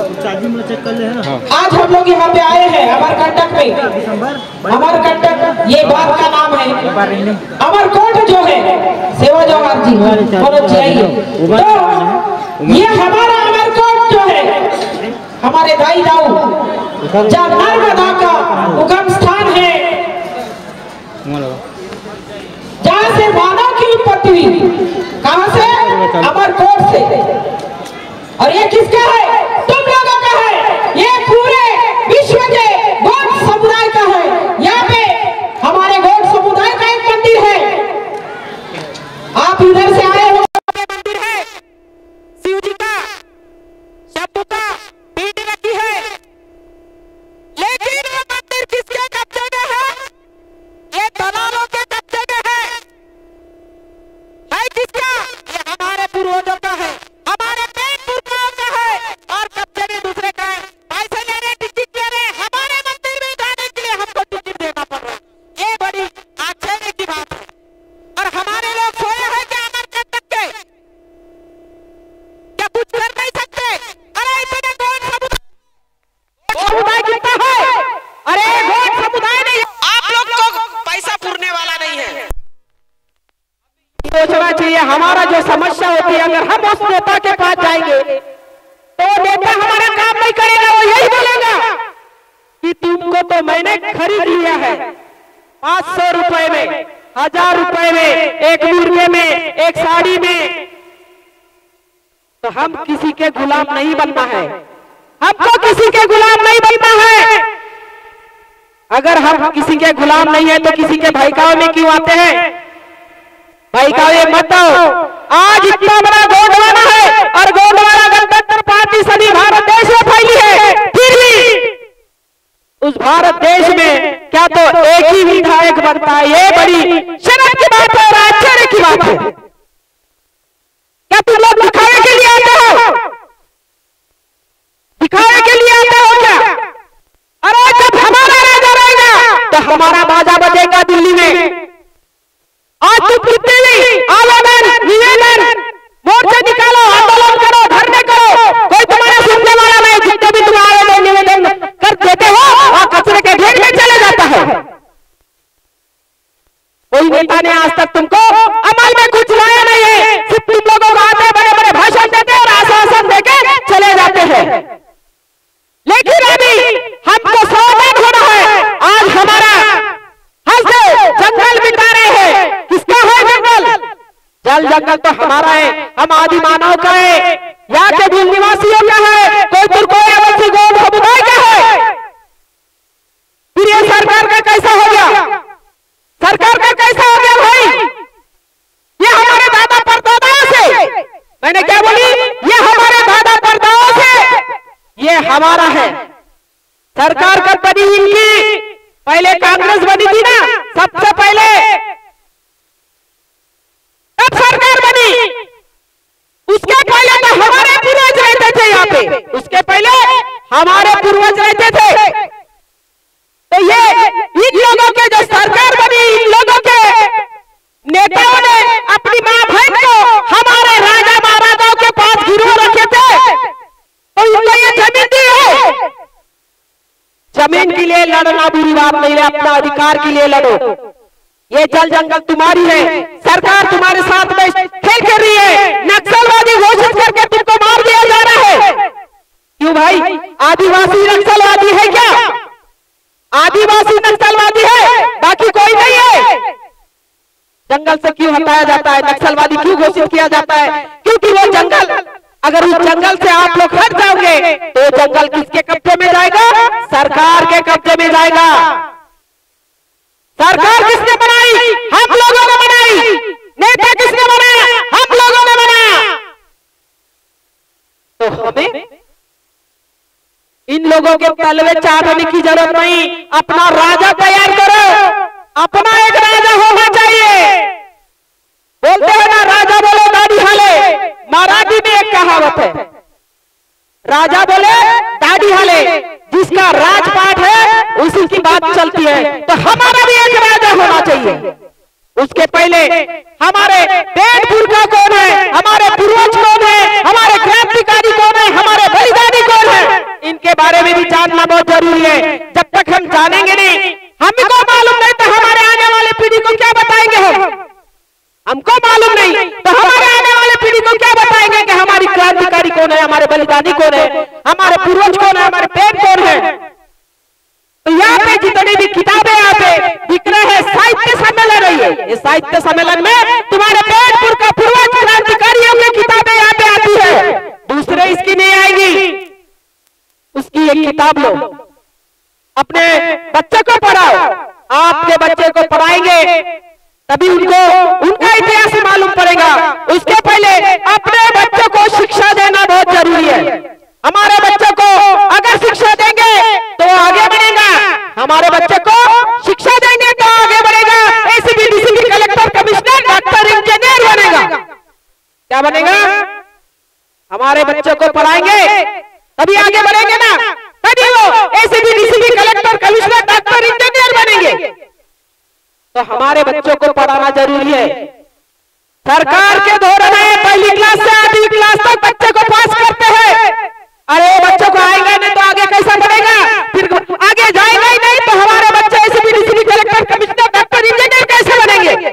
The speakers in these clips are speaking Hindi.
आज हम लोग यहाँ पे आए हैं अमरकंटक में। अमरकंटक ये बात का नाम है। अमरकोट जो है सेवा जवाहर जी होना चाहिए। तो ये हमारा अमरकोट जो है हमारे दाई दाऊ जहाँ नर्मदा का उगम स्थान है, जहाँ से मानव की उत्पत्ति हुई। कहाँ से? अमरकोट से। और ये किसका है? तुम लोगों का है। ये पूरे विश्व के गोड समुदाय का है। यहाँ पे हमारे गोड समुदाय का एक मंदिर है। आप इधर से आए हो, मंदिर है शिव जी का, शंभू का पीठ रखी है। लेकिन वो मंदिर किसके कब्जे में है? ये दलालों के कब्जे में है किसका? ये हमारे पूर्वजों का है, हमारे पेड़ पुरखाओं का है, और कब्जे में दूसरे का है। पैसे ले रहे, टिकट ले रहे, हमारे मंदिर में जाने के लिए हमको टिकट देना पड़ रहा है। ये बड़ी आश्चर्य की बात है। और हमारे लोग सोए हैं क्या अमरकंटक के? क्या कुछ कर नहीं सकते? अरे इतने गोड समुदाय कितना है? अरे गोड समुदाय नहीं, आप लोग को पैसा पूरने वाला नहीं है। सोचना चाहिए हमारा जो समस्या होती है, अगर हम उस नेता के पास जाएंगे तो नेता हमारा काम नहीं करेगा। वो यही बोलेगा कि तुमको तो मैंने खरीद लिया है 500 रुपए में, 1000 रुपए में, 1 मुर्गे में, 1 साड़ी में। तो हम किसी के गुलाम नहीं बनना है, हमको किसी के गुलाम नहीं बनना है। अगर हम किसी के गुलाम नहीं है तो किसी के भयकाव में क्यों आते हैं? भाई का ये मत आओ। आज इतना बड़ा गोंडवाना है और गोंडवाना गणतंत्र पार्टी सभी भारत देश में फैली है, फिर भी उस भारत देश में क्या तो एक ही विधायक बनता है। ये बड़ी शर्म की बात है और आश्चर्य की बात है। क्या तुम लोग दिखावे के लिए आते हो? दिखावे के लिए आते हो क्या? अरे जब हमारा राजा रहेगा तो हमारा बाजा बजेगा दिल्ली में। आज तुम कितने भी आवेदन, निवेदन, मोर्चे निकालो, आंदोलन करो, धरने करो, कोई तुम्हारा सुनने वाला नहीं। जितने भी तुम आवेदन निवेदन कर देते हो और कचरे के ढेर में चले जाता है। कोई नेता ने आज तक तुमको अमल में कुछ लाया नहीं है। सिर्फ तुम लोगों को आते बड़े बड़े भाषण देते और आश्वासन देके चले जाते हैं। लेकिन अभी हमको सावधान होना है। आज हमारा जंगल बिता रहे हैं। किसका है जंगल? जल जंगल तो हमारा है, हम आदि मानव का है, यहाँ के मूल निवासियों का है, कोई तुर्कोसी गोंड समुदाय का है। फिर ये सरकार का कैसा हो गया? सरकार का कैसा हो गया भाई? ये हमारे दादा परदादाओं से, मैंने क्या बोली? ये हमारे दादा परदादाओं से ये हमारा है। सरकार कब बनी इनकी? पहले कांग्रेस बनी थी ना, सबसे पहले तब सरकार बनी। उसके पहले तो हमारे पूर्वज रहते थे यहाँ पे, उसके पहले हमारे पूर्वज रहते थे। तो ये इन लोगों के जो सरकार बनी, इन लोगों के नेताओं ने अपनी माँ बहन को हमारे राजा महाराजाओं के पास गिरवा रखे थे। तो इनको ये जमीन दी है। जमीन के लिए लड़ना बुरी बात नहीं है, अपना अधिकार के लिए लड़ो। ये जल जंगल तुम्हारी है, सरकार तुम्हारे साथ में खेल कर रही है। नक्सलवादी घोषित करके तुमको मार दिया जा रहा है। क्यों भाई? आदिवासी नक्सलवादी है क्या? आदिवासी नक्सलवादी है, बाकी कोई नहीं है। जंगल से क्यों हटाया जाता है? नक्सलवादी क्यों घोषित किया जाता है? क्योंकि वो जंगल, अगर उस जंगल से आप लोग हट जाओगे तो जंगल किसके कब्जे में जाएगा? सरकार के कब्जे में जाएगा। सरकार किसने बनाई? हम लोगों ने बनाई। नेता किसने बनाया? हम लोगों ने बनाया। तो हमें इन लोगों के तलवे चाटने की जरूरत नहीं। अपना राजा तैयार करो। अपना एक राजा होना चाहिए। बोलते हैं ना, राजा बोले दाढ़ी हाले। मराठी में एक कहावत है, राजा बोले दाढ़ी हाले। जिसका राजपाट है उसी की बात चलती है। तो हमारा भी एक राजा होना चाहिए। उसके पहले हमारे पेड़ पुरखा कौन है, हमारे पूर्वज कौन है, हमारे क्रांतिकारी कौन है, हमारे बलिदानी कौन है, जानना बहुत जरूरी है। जब तक हम जानेंगे नहीं, हमको मालूम नहीं तो हमारे आने वाले पीढ़ी को क्या बताएंगे हमको मालूम नहीं तो हमारे आने वाले पीढ़ी को क्या बताएंगे कि हमारी क्रांतिकारी कौन है, हमारे बलिदानी कौन है, हमारे पूर्वज कौन है, हमारे पेड़ कौन है। तो यहाँ पे जितनी भी किताबें यहाँ पे दिख रहे हैं, साहित्य सम्मेलन है ये साहित्य सम्मेलन में तुम्हारे पेड़ का पूर्वज क्रांतिकारियों की किताबें यहाँ पे आती है, दूसरे इसकी नहीं आएगी। उसकी एक किताब लो, अपने बच्चे को पढ़ाओ। आपके बच्चे को पढ़ाएंगे तभी उनको उनका इतिहास मालूम पड़ेगा। उसके पहले अपने बच्चों को शिक्षा देना बहुत जरूरी है। हमारे बच्चों को अगर शिक्षा देंगे तो आगे बढ़ेगा, हमारे बच्चे को शिक्षा देंगे तो आगे बढ़ेगा। ACP, DCP, collector, commissioner, doctor, engineer बनेगा। क्या बनेगा? हमारे बच्चों को पढ़ाएंगे तभी आगे बढ़ेंगे ना, तभी वो ACP, DCP, collector, commissioner, doctor, engineer बनेंगे। तो हमारे बच्चों को पढ़ाना जरूरी है। सरकार के धोरण है पहली क्लास से 8वीं क्लास तक बच्चे को पास करते हैं। अरे बच्चों को आएगा नहीं तो आगे कैसा बढ़ेगा, फिर आगे जाएगा ही नहीं तो हमारे बच्चे ACP, DCP, collector, commissioner, doctor, engineer कैसे बनेंगे।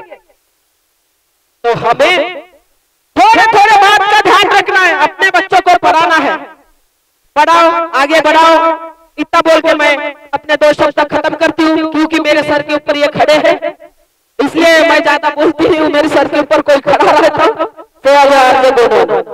तो हमें थोड़े थोड़े बात का ध्यान रखना है, अपने बच्चों को पढ़ाना है। पढ़ाओ, आगे बढ़ाओ। इतना बोल के मैं अपने 2 शब्द तक खत्म करती हूँ, क्योंकि मेरे सर के ऊपर ये खड़े हैं, इसलिए मैं ज्यादा बोलती नहीं हूँ। मेरे सर के ऊपर कोई खड़ा रहता तो आगे बोलो।